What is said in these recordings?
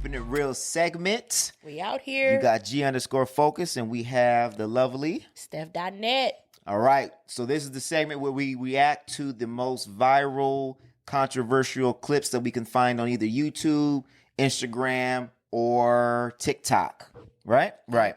Keepin It Reel segment. We out here. You got G_Focus, and we have the lovely Steph.net. All right. So this is the segment where we react to the most viral, controversial clips that we can find on either YouTube, Instagram, or TikTok. Right? Right.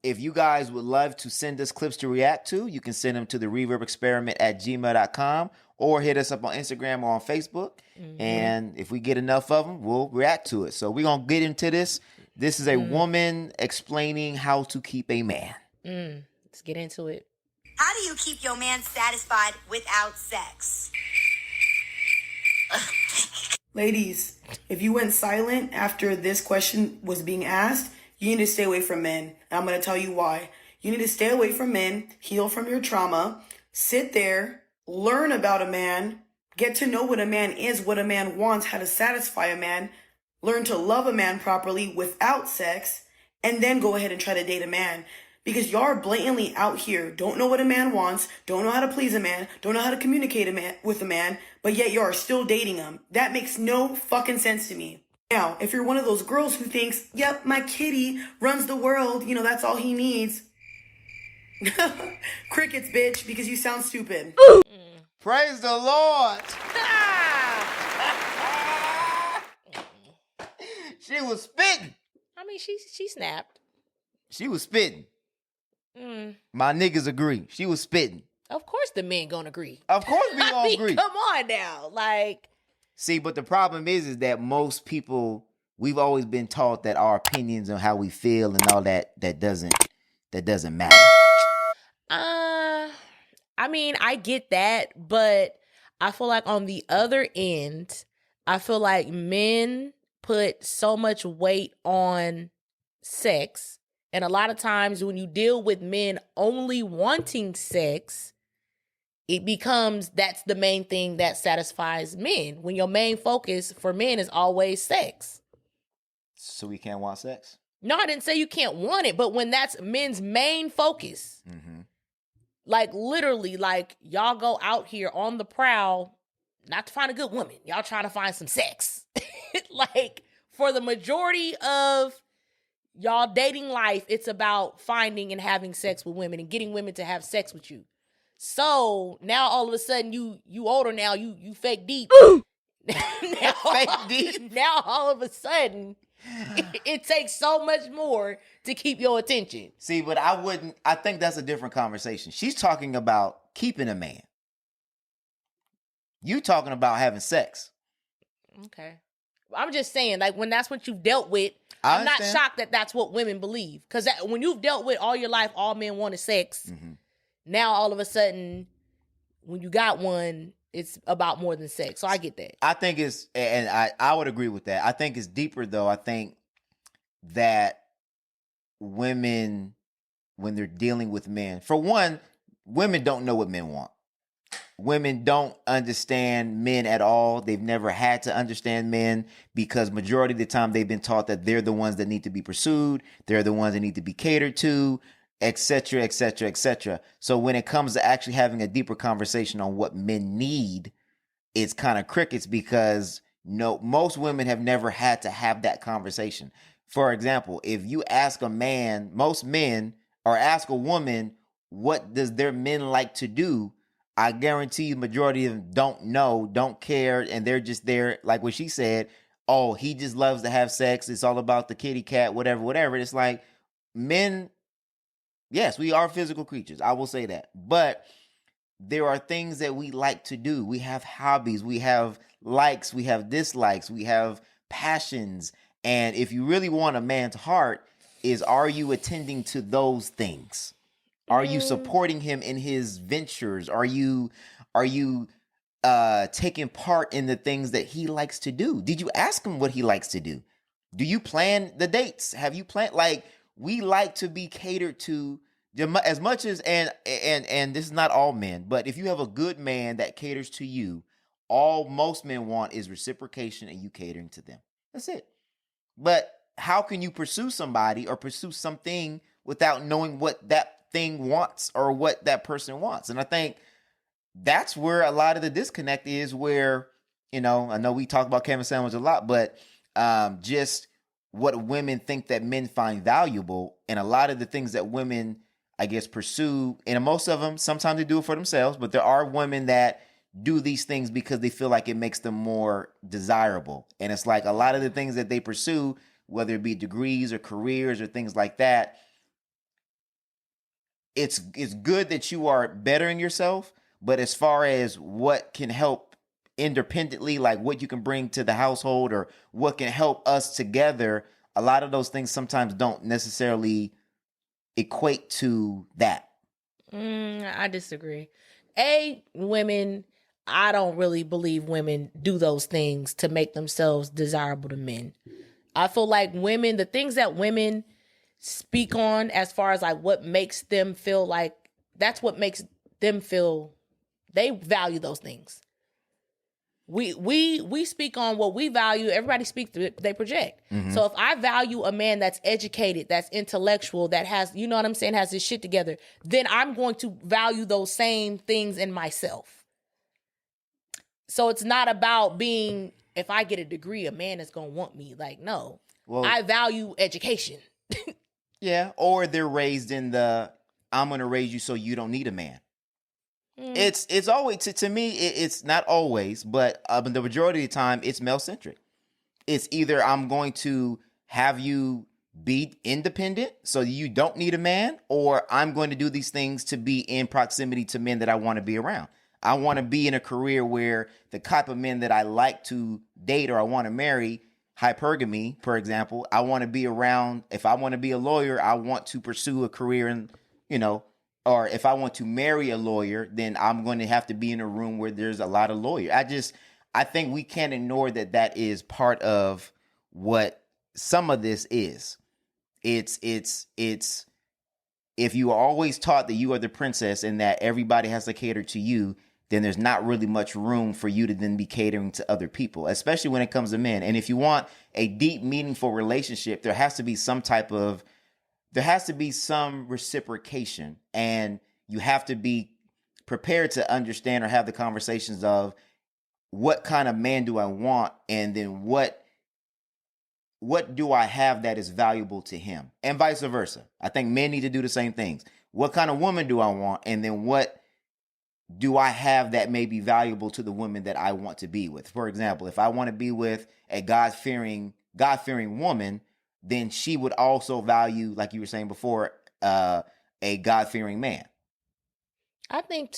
If you guys would love to send us clips to react to, you can send them to the Reverb Experiment at gmail.com or hit us up on Instagram or on Facebook. Mm-hmm. And if we get enough of them, we'll react to it. So we're going to get into this. This is a woman explaining how to keep a man. Let's get into it. How do you keep your man satisfied without sex? Ladies, if you went silent after this question was being asked, you need to stay away from men. And I'm going to tell you why. You need to stay away from men, heal from your trauma, sit there, learn about a man, get to know what a man is, what a man wants, how to satisfy a man, learn to love a man properly without sex, and then go ahead and try to date a man. Because y'all are blatantly out here, don't know what a man wants, don't know how to please a man, don't know how to communicate with a man, but yet you are still dating him. That makes no fucking sense to me. Now, if you're one of those girls who thinks, yep, my kitty runs the world, that's all he needs. Crickets, bitch, because you sound stupid. Praise the Lord. She was spitting. I mean, she snapped. She was spitting. My niggas agree. She was spitting. Of course the men gonna agree. Of course we gonna agree. Come on now. See, but the problem is that most people, we've always been taught that our opinions on how we feel and all that doesn't matter. I mean, I get that, but I feel like on the other end, I feel like men put so much weight on sex. And a lot of times when you deal with men only wanting sex, it becomes that's the main thing that satisfies men. When your main focus for men is always sex. So we can't want sex? No, I didn't say you can't want it, but when that's men's main focus, literally, y'all go out here on the prowl, not to find a good woman. Y'all trying to find some sex. For the majority of y'all dating life, it's about finding and having sex with women and getting women to have sex with you. So now all of a sudden you older now, you fake deep. Now, fake deep. Now all of a sudden it takes so much more to keep your attention. See, but I think that's a different conversation. She's talking about keeping a man. You talking about having sex. Okay. I'm just saying, when that's what you've dealt with, I'm not shocked that that's what women believe. Because when you've dealt with all your life, all men want is sex. Now, all of a sudden, when you got one, it's about more than sex. So I get that. I think it's, and I would agree with that. I think it's deeper, though. I think that women, when they're dealing with men, for one, women don't know what men want. Women don't understand men at all. They've never had to understand men because majority of the time they've been taught that they're the ones that need to be pursued. They're the ones that need to be catered to, etc., etc., etc. So when it comes to actually having a deeper conversation on what men need, it's kind of crickets because most women have never had to have that conversation. For example, if you ask a man, most men, or ask a woman, what does their men like to do? I guarantee you majority of them don't know, don't care, and they're just there, like what she said, oh, he just loves to have sex. It's all about the kitty cat, whatever. It's like men, yes, we are physical creatures. I will say that. But there are things that we like to do. We have hobbies. We have likes. We have dislikes. We have passions. And if you really want a man's heart, are you attending to those things? Are you supporting him in his ventures? Are you taking part in the things that he likes to do? Did you ask him what he likes to do? Do you plan the dates? Have you planned? We like to be catered to as much as, and this is not all men, but if you have a good man that caters to you, most men want is reciprocation and you catering to them. That's it. But how can you pursue somebody or pursue something without knowing what that thing wants or what that person wants? And I think that's where a lot of the disconnect is, where, I know we talk about Kevin Sandwich a lot, but just what women think that men find valuable, and a lot of the things that women, I guess, pursue, and most of them, sometimes they do it for themselves, but there are women that do these things because they feel like it makes them more desirable. And it's like a lot of the things that they pursue, whether it be degrees or careers or things like that, it's good that you are bettering yourself, but as far as what can help independently, like what you can bring to the household or what can help us together, a lot of those things sometimes don't necessarily equate to that. I disagree. Women, I don't really believe women do those things to make themselves desirable to men. I feel like women, the things that women speak on as far as like what makes them feel like, that's what makes them feel, they value those things. We speak on what we value. Everybody speaks, they project. So if I value a man that's educated, that's intellectual, that has, you know what I'm saying, has his shit together, then I'm going to value those same things in myself. So it's not about being, if I get a degree, a man is going to want me. Like, no. Well, I value education. Yeah, or they're raised in the, I'm going to raise you so you don't need a man. It's always, to me, it's not always, but the majority of the time, it's male-centric. It's either I'm going to have you be independent so you don't need a man, or I'm going to do these things to be in proximity to men that I want to be around. I want to be in a career where the type of men that I like to date or I want to marry, hypergamy, for example, I want to be around. If I want to be a lawyer, I want to pursue a career in, or if I want to marry a lawyer, then I'm going to have to be in a room where there's a lot of lawyers. I think we can't ignore that is part of what some of this is. It's if you are always taught that you are the princess and that everybody has to cater to you, then there's not really much room for you to then be catering to other people, especially when it comes to men. And if you want a deep, meaningful relationship, there has to be some reciprocation, and you have to be prepared to understand or have the conversations of what kind of man do I want, and then what do I have that is valuable to him, and vice versa. I think men need to do the same things. What kind of woman do I want, and then what do I have that may be valuable to the woman that I want to be with? For example, if I want to be with a God-fearing woman, then she would also value, like you were saying before, a God-fearing man. I think,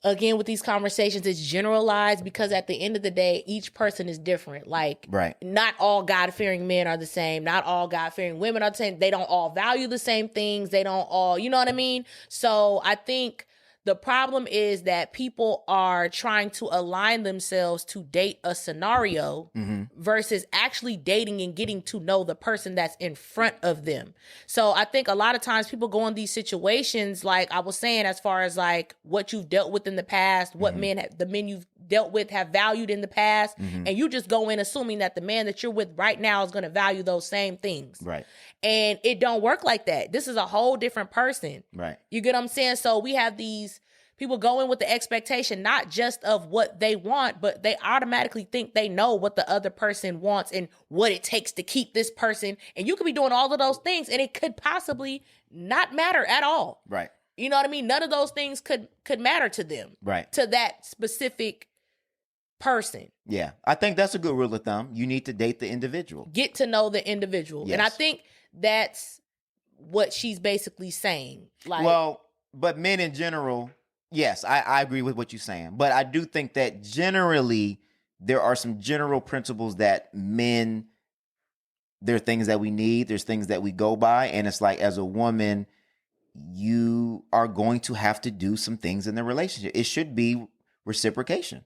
again, with these conversations, it's generalized because at the end of the day, each person is different. Like, right. Not all God-fearing men are the same. Not all God-fearing women are the same. They don't all value the same things. They don't all, you know what I mean? So I think the problem is that people are trying to align themselves to date a scenario versus actually dating and getting to know the person that's in front of them. So I think a lot of times people go in these situations, like I was saying, as far as like what you've dealt with in the past, what the men you've dealt with have valued in the past, and you just go in assuming that the man that you're with right now is going to value those same things. Right. And it don't work like that. This is a whole different person. Right. You get what I'm saying? So we have these people go in with the expectation, not just of what they want, but they automatically think they know what the other person wants and what it takes to keep this person. And you could be doing all of those things and it could possibly not matter at all. Right. You know what I mean? None of those things could matter to them. Right. To that specific person. Yeah. I think that's a good rule of thumb. You need to date the individual. Get to know the individual. Yes. And I think that's what she's basically saying. Like, well, but men in general, yes, I agree with what you're saying. But I do think that generally there are some general principles that men, there are things that we need. There's things that we go by. And it's like, as a woman, you are going to have to do some things in the relationship. It should be reciprocation.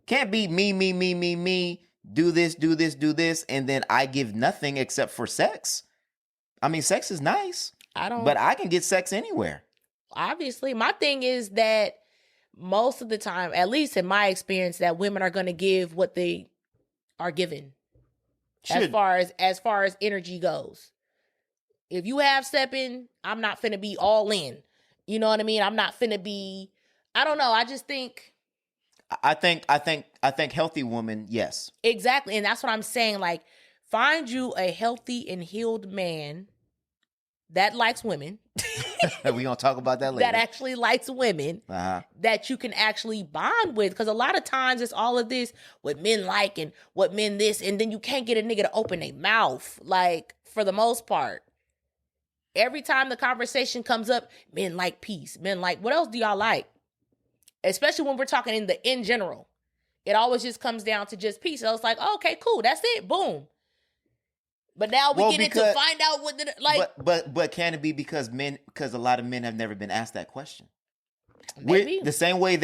Can't be me, do this, and then I give nothing except for sex. I mean, sex is nice, but I can get sex anywhere. Obviously, my thing is that most of the time, at least in my experience, that women are going to give what they are given. As far as energy goes. If you have stepping, I'm not finna be all in. You know what I mean? I'm not finna be, I don't know. I just think I think healthy women, yes. Exactly. And that's what I'm saying. Like, find you a healthy and healed man that likes women. We gonna talk about that later. That actually likes women. That you can actually bond with. Because a lot of times it's all of this, what men like and what men this, and then you can't get a nigga to open their mouth. Like, for the most part. Every time the conversation comes up, men like peace. Men like, what else do y'all like? Especially when we're talking in general. It always just comes down to just peace. So it's like, oh, okay, cool. That's it. Boom. But now we get into find out what the like. But can it be because a lot of men have never been asked that question? Maybe. The same way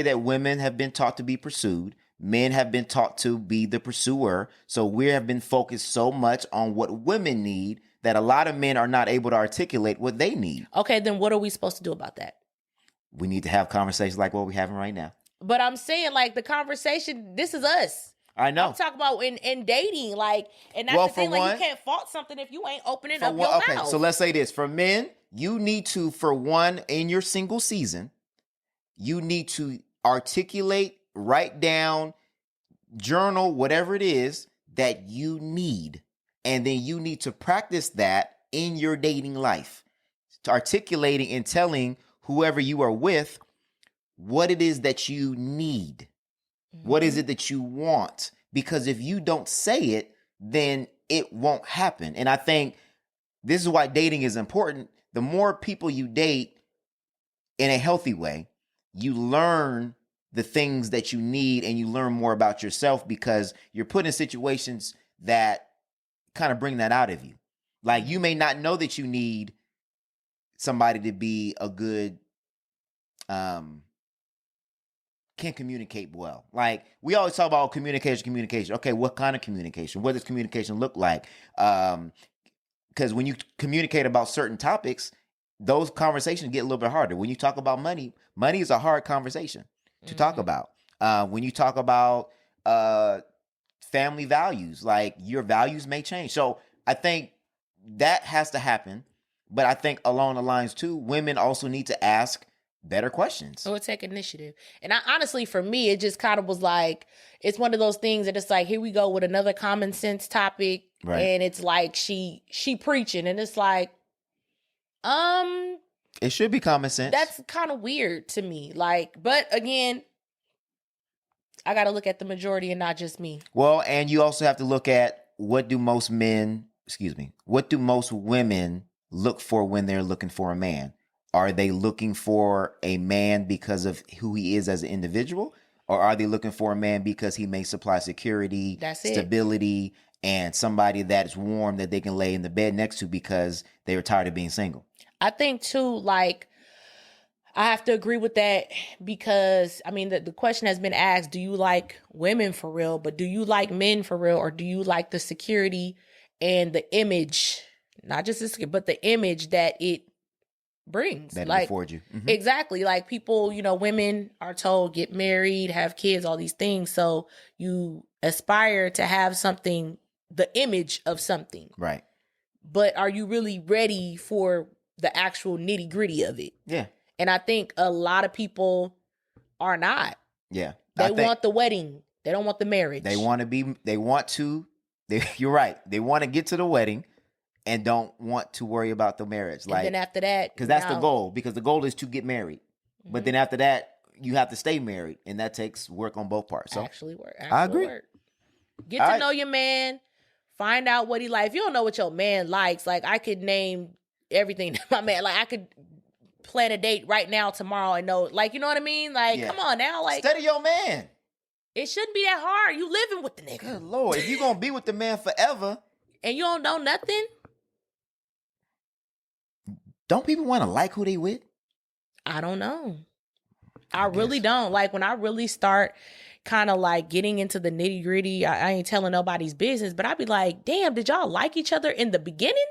that women have been taught to be pursued, men have been taught to be the pursuer. So we have been focused so much on what women need that a lot of men are not able to articulate what they need. Okay, then what are we supposed to do about that? We need to have conversations like what we're having right now. But I'm saying, like, the conversation, this is us. I know. I'm talking about in dating, like, and that's the thing, like, you can't fault something if you ain't opening up your mouth. Okay, so let's say this. For men, you need to, for one, in your single season, you need to articulate, write down, journal, whatever it is that you need. And then you need to practice that in your dating life. Articulating and telling whoever you are with what it is that you need. What is it that you want? Because if you don't say it, then it won't happen. And I think this is why dating is important. The more people you date in a healthy way, you learn the things that you need and you learn more about yourself because you're put in situations that kind of bring that out of you. Like, you may not know that you need somebody to be a good, can communicate well. Like, we always talk about communication. Okay, what kind of communication? What does communication look like? Because when you communicate about certain topics, those conversations get a little bit harder. When you talk about money is a hard conversation to talk about. When you talk about family values, like, your values may change. So I think that has to happen. But I think along the lines too, women also need to ask better questions. Or take initiative. And honestly, for me, it just kind of was like, it's one of those things that it's like, here we go with another common sense topic. Right. And it's like, she preaching. And it's like, it should be common sense. That's kind of weird to me. Like, but again, I got to look at the majority and not just me. Well, and you also have to look at what do most women look for when they're looking for a man? Are they looking for a man because of who he is as an individual? Or are they looking for a man because he may supply security, stability, and somebody that's warm that they can lay in the bed next to because they were tired of being single? I think too, like, I have to agree with that because, I mean, the question has been asked, do you like women for real? But do you like men for real? Or do you like the security and the image, not just the security, but the image that it brings, that like, afford you. Mm-hmm. Exactly. Like, people, women are told get married, have kids, all these things. So you aspire to have something, the image of something. Right. But are you really ready for the actual nitty gritty of it? Yeah. And I think a lot of people are not. Yeah. They want the wedding. They don't want the marriage. You're right. They want to get to the wedding and don't want to worry about the marriage. Like, and then after that, because that's the goal. Because the goal is to get married, but then after that, you have to stay married, and that takes work on both parts. So actually work. I agree. Get to know your man. Find out what he likes. If you don't know what your man likes, like, I could name everything that my man, like, I could plan a date right now, tomorrow, and know, like, you know what I mean? Like, come on now, like, study your man. It shouldn't be that hard. You living with the nigga. Good Lord, if you gonna be with the man forever, and you don't know nothing. Don't people want to like who they with? I don't know. I really don't. Like, when I really start kind of like getting into the nitty gritty, I ain't telling nobody's business, but I'd be like, damn, did y'all like each other in the beginning?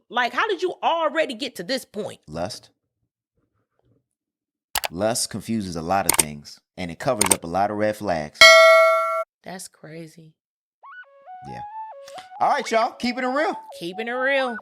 Like, how did you already get to this point? Lust confuses a lot of things, and it covers up a lot of red flags. That's crazy. Yeah. All right, y'all. Keeping it real. Keeping it real.